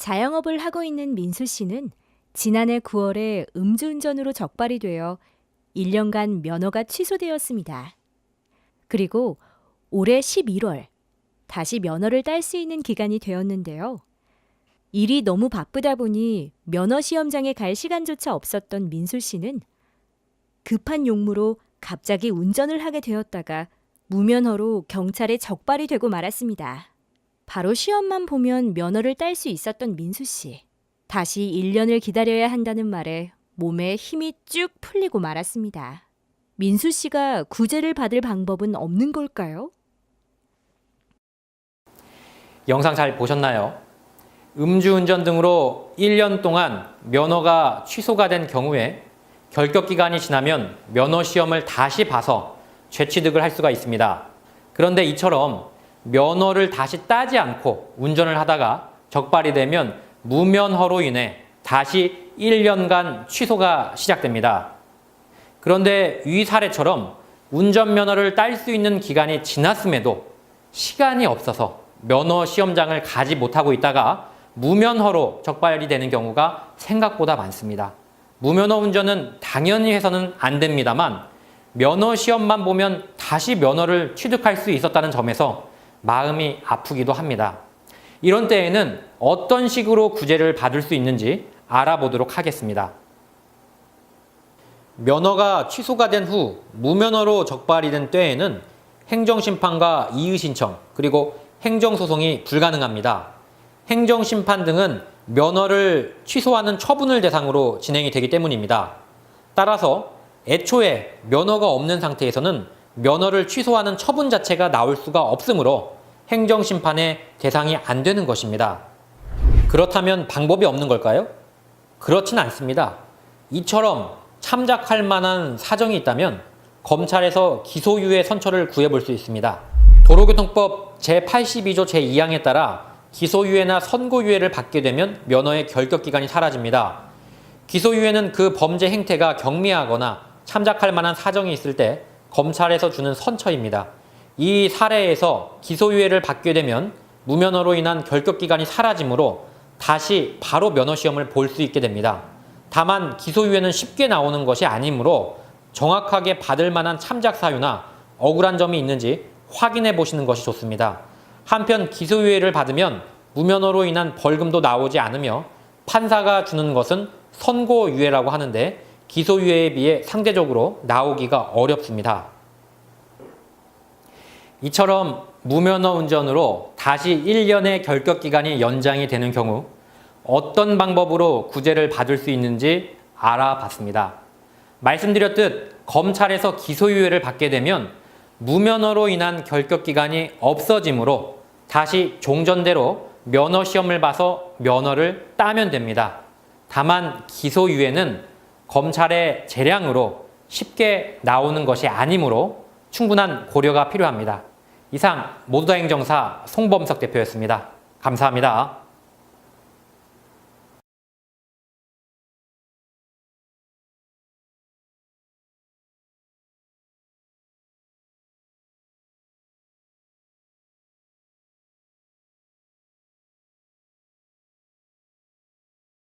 자영업을 하고 있는 민수 씨는 지난해 9월에 음주운전으로 적발이 되어 1년간 면허가 취소되었습니다. 그리고 올해 11월 다시 면허를 딸 수 있는 기간이 되었는데요. 일이 너무 바쁘다 보니 면허 시험장에 갈 시간조차 없었던 민수 씨는 급한 용무로 갑자기 운전을 하게 되었다가 무면허로 경찰에 적발이 되고 말았습니다. 바로 시험만 보면 면허를 딸 수 있었던 민수 씨. 다시 1년을 기다려야 한다는 말에 몸에 힘이 쭉 풀리고 말았습니다. 민수 씨가 구제를 받을 방법은 없는 걸까요? 영상 잘 보셨나요? 음주운전 등으로 1년 동안 면허가 취소가 된 경우에 결격기간이 지나면 면허 시험을 다시 봐서 재취득을 할 수가 있습니다. 그런데 이처럼 면허를 다시 따지 않고 운전을 하다가 적발이 되면 무면허로 인해 다시 1년간 취소가 시작됩니다. 그런데 이 사례처럼 운전면허를 딸 수 있는 기간이 지났음에도 시간이 없어서 면허 시험장을 가지 못하고 있다가 무면허로 적발이 되는 경우가 생각보다 많습니다. 무면허 운전은 당연히 해서는 안 됩니다만 면허 시험만 보면 다시 면허를 취득할 수 있었다는 점에서 마음이 아프기도 합니다. 이런 때에는 어떤 식으로 구제를 받을 수 있는지 알아보도록 하겠습니다. 면허가 취소가 된 후 무면허로 적발이 된 때에는 행정심판과 이의신청 그리고 행정소송이 불가능합니다. 행정심판 등은 면허를 취소하는 처분을 대상으로 진행이 되기 때문입니다. 따라서 애초에 면허가 없는 상태에서는 면허를 취소하는 처분 자체가 나올 수가 없으므로 행정심판의 대상이 안 되는 것입니다. 그렇다면 방법이 없는 걸까요? 그렇진 않습니다. 이처럼 참작할 만한 사정이 있다면 검찰에서 기소유예 선처를 구해볼 수 있습니다. 도로교통법 제82조 제2항에 따라 기소유예나 선고유예를 받게 되면 면허의 결격기간이 사라집니다. 기소유예는 그 범죄 행태가 경미하거나 참작할 만한 사정이 있을 때 검찰에서 주는 선처입니다. 이 사례에서 기소유예를 받게 되면 무면허로 인한 결격기간이 사라지므로 다시 바로 면허시험을 볼 수 있게 됩니다. 다만 기소유예는 쉽게 나오는 것이 아니므로 정확하게 받을 만한 참작 사유나 억울한 점이 있는지 확인해 보시는 것이 좋습니다. 한편 기소유예를 받으면 무면허로 인한 벌금도 나오지 않으며 판사가 주는 것은 선고유예라고 하는데 기소유예에 비해 상대적으로 나오기가 어렵습니다. 이처럼 무면허 운전으로 다시 1년의 결격기간이 연장이 되는 경우 어떤 방법으로 구제를 받을 수 있는지 알아봤습니다. 말씀드렸듯 검찰에서 기소유예를 받게 되면 무면허로 인한 결격기간이 없어지므로 다시 종전대로 면허시험을 봐서 면허를 따면 됩니다. 다만 기소유예는 검찰의 재량으로 쉽게 나오는 것이 아니므로 충분한 고려가 필요합니다. 이상 모두다 행정사 송범석 대표였습니다. 감사합니다.